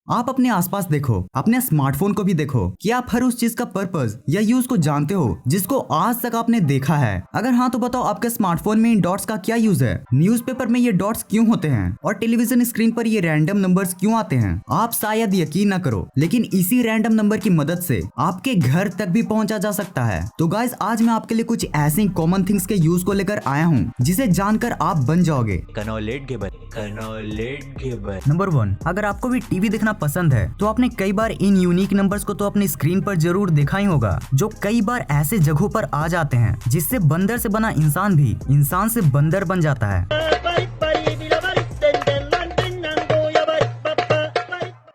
आप अपने आसपास देखो, अपने स्मार्टफोन को भी देखो कि आप हर उस चीज का पर्पस या यूज को जानते हो जिसको आज तक आपने देखा है। अगर हाँ तो बताओ आपके स्मार्टफोन में इन डॉट्स का क्या यूज है, न्यूज़पेपर में ये डॉट्स क्यों होते हैं और टेलीविजन स्क्रीन पर ये रैंडम नंबर्स क्यों आते हैं। आप शायद यकीन ना करो लेकिन इसी रैंडम नंबर की मदद से आपके घर तक भी पहुंचा जा सकता है। तो गाइस आज मैं आपके लिए कुछ ऐसी कॉमन थिंग्स के यूज को लेकर आया हूँ जिसे जानकर आप बन जाओगे नंबर 1, अगर आपको भी टीवी देखना पसंद है तो आपने कई बार इन यूनिक नंबर्स को तो अपनी स्क्रीन पर जरूर देखा ही होगा, जो कई बार ऐसे जगहों पर आ जाते हैं जिससे बंदर से बना इंसान भी इंसान से बंदर बन जाता है।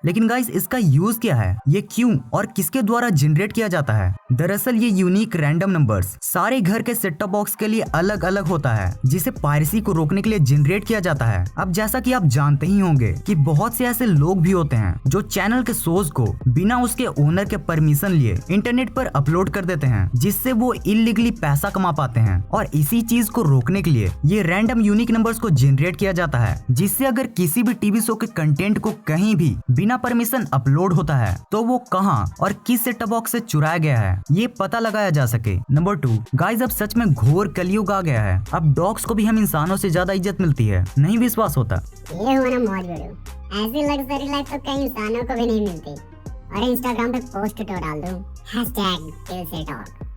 लेकिन गाइस इसका यूज क्या है, ये क्यों और किसके द्वारा जनरेट किया जाता है। दरअसल ये यूनिक रैंडम नंबर्स सारे घर के सेट टॉप बॉक्स के लिए अलग अलग होता है, जिसे पायरेसी को रोकने के लिए जनरेट किया जाता है। अब जैसा कि आप जानते ही होंगे कि बहुत से ऐसे लोग भी होते हैं जो चैनल के शोज को बिना उसके ओनर के परमिशन लिए इंटरनेट पर अपलोड कर देते हैं, जिससे वो इलीगली पैसा कमा पाते हैं। और इसी चीज को रोकने के लिए ये रैंडम यूनिक नंबर्स को जनरेट किया जाता है, जिससे अगर किसी भी टीवी शो के कंटेंट को कहीं भी बिना परमिशन अपलोड होता है तो वो कहां और किस सेट टॉप बॉक्स से चुराया गया है ये पता लगाया जा सके। नंबर 2, गाइस अब सच में घोर कलयुग आ गया है। अब डॉग्स को भी हम इंसानों से ज्यादा इज्जत मिलती है, नहीं विश्वास होता। ये हुआ ना मौज वीडियो, ऐसी लग्जरी लाइफ तो कई इंसानों को भी नहीं मिलती। और इंस्टाग्राम पे पोस्ट तो डाल दूं #DilSeTalk।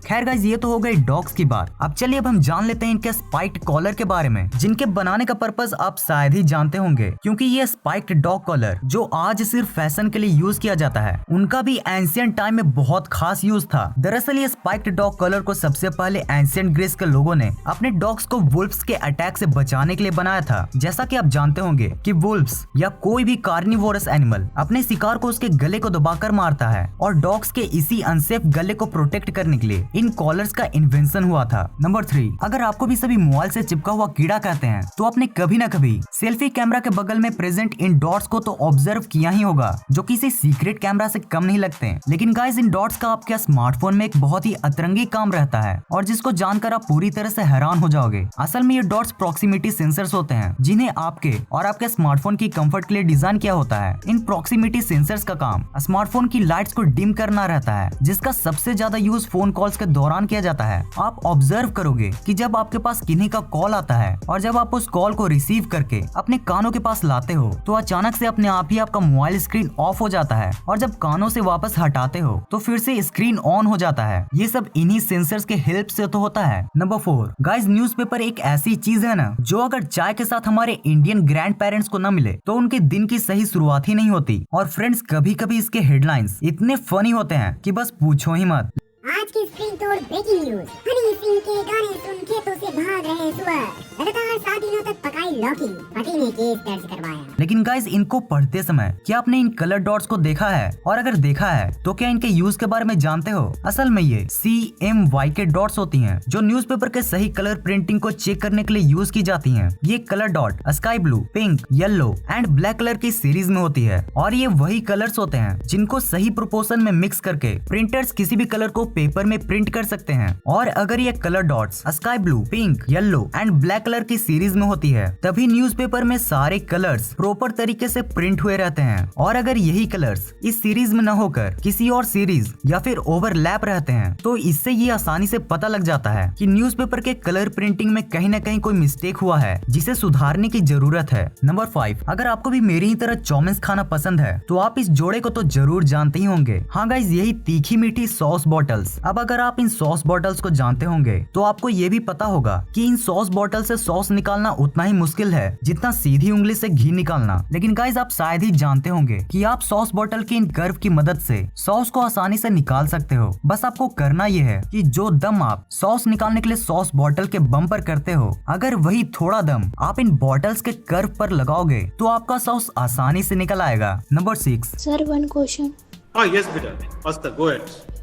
खैर गाइस ये तो हो गई डॉग्स की बात। अब चलिए अब हम जान लेते हैं इनके स्पाइक्ड कॉलर के बारे में, जिनके बनाने का पर्पस आप शायद ही जानते होंगे, क्योंकि ये स्पाइक्ड डॉग कॉलर जो आज सिर्फ फैशन के लिए यूज किया जाता है, उनका भी एंशिएंट टाइम में बहुत खास यूज था। दरअसल ये स्पाइक्ड डॉग कॉलर को सबसे पहले एंशिएंट ग्रीस के लोगों ने अपने डॉग्स को वुल्फ्स के अटैक से बचाने के लिए बनाया था। जैसा कि आप जानते होंगे कि वुल्फ्स या कोई भी कार्निवोरस एनिमल अपने शिकार को उसके गले को दबाकर मारता है, और डॉग्स के इसी अनसेफ गले को प्रोटेक्ट करने के लिए इन कॉलर्स का इन्वेंशन हुआ था। नंबर 3, अगर आपको भी सभी मोबाइल से चिपका हुआ कीड़ा कहते हैं तो आपने कभी न कभी सेल्फी कैमरा के बगल में प्रेजेंट इन डॉट्स को तो ऑब्जर्व किया ही होगा, जो किसी सीक्रेट कैमरा से कम नहीं लगते। लेकिन गाइस इन डॉट्स का आपके स्मार्टफोन में एक बहुत ही अतरंगी काम रहता है, और जिसको जानकर आप पूरी तरह से हैरान हो जाओगे। असल में ये डॉट्स प्रॉक्सिमिटी सेंसर्स होते हैं, जिन्हें आपके और आपके स्मार्टफोन की कंफर्ट के लिए डिजाइन किया होता है। इन प्रॉक्सिमिटी सेंसर्स का काम स्मार्टफोन की लाइट्स को डिम करना रहता है, जिसका सबसे ज्यादा यूज फोन कॉल्स के दौरान किया जाता है। आप ऑब्जर्व करोगे कि जब आपके पास किन्हीं का कॉल आता है और जब आप उस कॉल को रिसीव करके अपने कानों के पास लाते हो तो अचानक से अपने आप ही आपका मोबाइल स्क्रीन ऑफ हो जाता है, और जब कानों से वापस हटाते हो तो फिर से स्क्रीन ऑन हो जाता है। ये सब इन्हीं सेंसर्स के हेल्प से तो होता है। नंबर 4, गाइस न्यूज़पेपर एक ऐसी चीज है ना, जो अगर चाय के साथ हमारे इंडियन ग्रैंड पेरेंट्स को न मिले तो उनके दिन की सही शुरुआत ही नहीं होती। और फ्रेंड्स कभी कभी इसके हेडलाइंस इतने फनी होते हैं कि बस पूछो ही मत। आज की स्क्रीन तोड़ ब्रेकिंग न्यूज, हनी सिंह के गाने सुन खेतों से भाग रहे सुअर, लगातार 7 दिनों तक पकाई लौकी, पति ने केस दर्ज करवाया। लेकिन गाइस इनको पढ़ते समय क्या आपने इन कलर डॉट्स को देखा है, और अगर देखा है तो क्या इनके यूज के बारे में जानते हो। असल में ये CMYK डॉट्स होती हैं, जो न्यूज़पेपर के सही कलर प्रिंटिंग को चेक करने के लिए यूज की जाती हैं। ये colour dot sky blue, pink, yellow and black colour की सीरीज में होती है, और ये वही कलर्स होते हैं जिनको सही प्रोपोर्शन में मिक्स करके प्रिंटर्स किसी भी कलर को पेपर में प्रिंट कर सकते हैं। और अगर ये colour dots sky blue, pink, yellow and black colour की सीरीज में होती है, तभी न्यूज़पेपर में सारे कलर्स प्रॉपर तरीके से प्रिंट हुए रहते हैं। और अगर यही कलर्स इस सीरीज में न होकर किसी और सीरीज या फिर ओवरलैप रहते हैं, तो इससे ये आसानी से पता लग जाता है कि न्यूज़पेपर के कलर प्रिंटिंग में कहीं न कहीं कोई मिस्टेक हुआ है, जिसे सुधारने की जरूरत है। नंबर 5, अगर आपको भी मेरी ही तरह चाउमीन खाना पसंद है तो आप इस जोड़े को तो जरूर जानते ही होंगे। हाँ गाइस, यही तीखी मीठी सॉस बॉटल्स। अब अगर आप इन सॉस बॉटल्स को जानते होंगे तो आपको ये भी पता होगा कि इन सॉस बॉटल से सॉस निकालना उतना ही मुश्किल है जितना सीधी उंगली से घी निकालना। लेकिन गाइस आप शायद ही जानते होंगे कि आप सॉस बॉटल की इन कर्व की मदद से सॉस को आसानी से निकाल सकते हो। बस आपको करना ये है कि जो दम आप सॉस निकालने के लिए सॉस बॉटल के बम पर करते हो, अगर वही थोड़ा दम आप इन बॉटल्स के कर्व पर लगाओगे तो आपका सॉस आसानी से निकल आएगा। Number 6, sir 1 question. हाँ यस बेटा, फास्टर गो अहेड।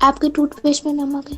आपके टूथपेस्ट में नमक है?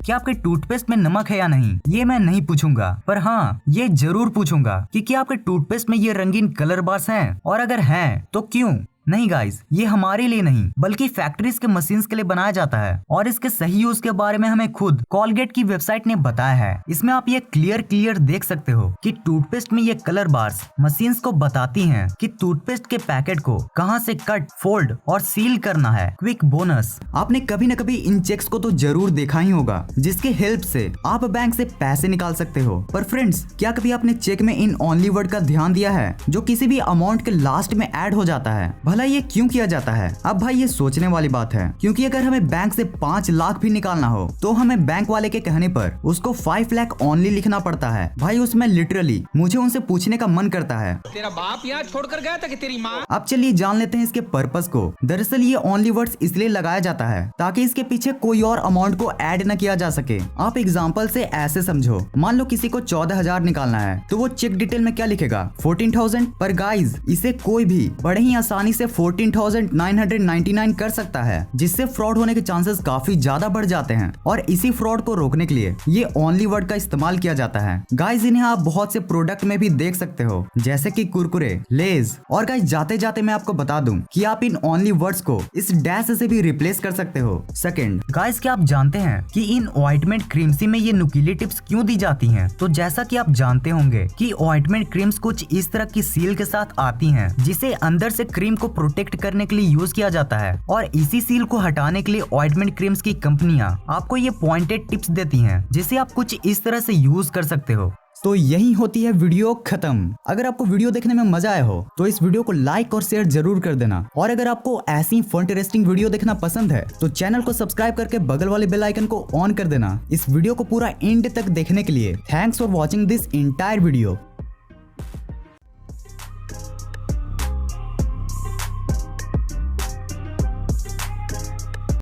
क्या आपके टूथपेस्ट में नमक है या नहीं, ये मैं नहीं पूछूंगा, पर हाँ ये जरूर पूछूंगा कि क्या आपके टूथपेस्ट में ये रंगीन कलर बार्स हैं, और अगर हैं तो क्यों। नहीं गाइस, ये हमारे लिए नहीं बल्कि फैक्ट्रीज के मशीन्स के लिए बनाया जाता है और इसके सही यूज के बारे में हमें खुद कोलगेट की वेबसाइट ने बताया है। इसमें आप ये क्लियर देख सकते हो कि टूथपेस्ट में ये कलर बार्स मशीन्स को बताती हैं कि टूथपेस्ट के पैकेट को कहां से कट, फोल्ड और सील करना है। क्विक बोनस, आपने कभी न कभी इन चेक्स को तो जरूर देखा ही होगा जिसके हेल्प से आप बैंक से पैसे निकाल सकते हो। पर फ्रेंड्स, क्या कभी आपने चेक में इन ओनली वर्ड का ध्यान दिया है जो किसी भी अमाउंट के लास्ट में ऐड हो जाता है? भला ये क्यों किया जाता है? अब भाई ये सोचने वाली बात है, क्योंकि अगर हमें बैंक से 5 लाख भी निकालना हो तो हमें बैंक वाले के कहने पर उसको 5 लाख ओनली लिखना पड़ता है। भाई उसमें लिटरली मुझे उनसे पूछने का मन करता है, तेरा बाप यहाँ छोड़कर गया था कि तेरी माँ? अब चलिए जान लेते हैं इसके पर्पस को। दरअसल ये ओनली वर्ड्स इसलिए लगाया जाता है ताकि इसके पीछे कोई और अमाउंट को ऐड न किया जा सके। आप एग्जांपल से ऐसे समझो, मान लो किसी को 14,000 निकालना है तो वो चेक डिटेल में क्या लिखेगा? 14,000। पर गाइज, इसे कोई भी बड़े ही आसानी से 14,999 कर सकता है, जिससे फ्रॉड होने के चांसेस काफी ज्यादा बढ़ जाते हैं। और इसी फ्रॉड को रोकने के लिए ये ओनली वर्ड का इस्तेमाल किया जाता है। गाइज, इन्हें आप बहुत से प्रोडक्ट में भी देख सकते हो जैसे कि कुरकुरे, लेज। और गाइज, जाते जाते मैं आपको बता दूं कि आप इन ओनली वर्ड्स को इस डैश से भी रिप्लेस कर सकते हो। सेकंड, गाइज, क्या आप जानते हैं कि इन ऑइंटमेंट क्रीम्स में ये नुकीली टिप्स क्यों दी जाती हैं? तो जैसा कि आप जानते होंगे कि ऑइंटमेंट क्रीम्स कुछ इस तरह की सील के साथ आती हैं जिसे अंदर से क्रीम को प्रोटेक्ट करने के लिए यूज किया जाता है। और इसी सील को हटाने के लिए ऑइंटमेंट क्रीम्स की कंपनियां आपको ये पॉइंटेड टिप्स देती हैं जिसे आप कुछ इस तरह से यूज कर सकते हो। तो यही होती है वीडियो खत्म। अगर आपको वीडियो देखने में मजा आया हो तो इस वीडियो को लाइक और शेयर जरूर कर देना। और अगर आपको ऐसी इंटरेस्टिंग वीडियो देखना पसंद है तो चैनल को सब्सक्राइब करके बगल वाले बेल आइकन को ऑन कर देना। इस वीडियो को पूरा एंड तक देखने के लिए thanks for watching this entire video.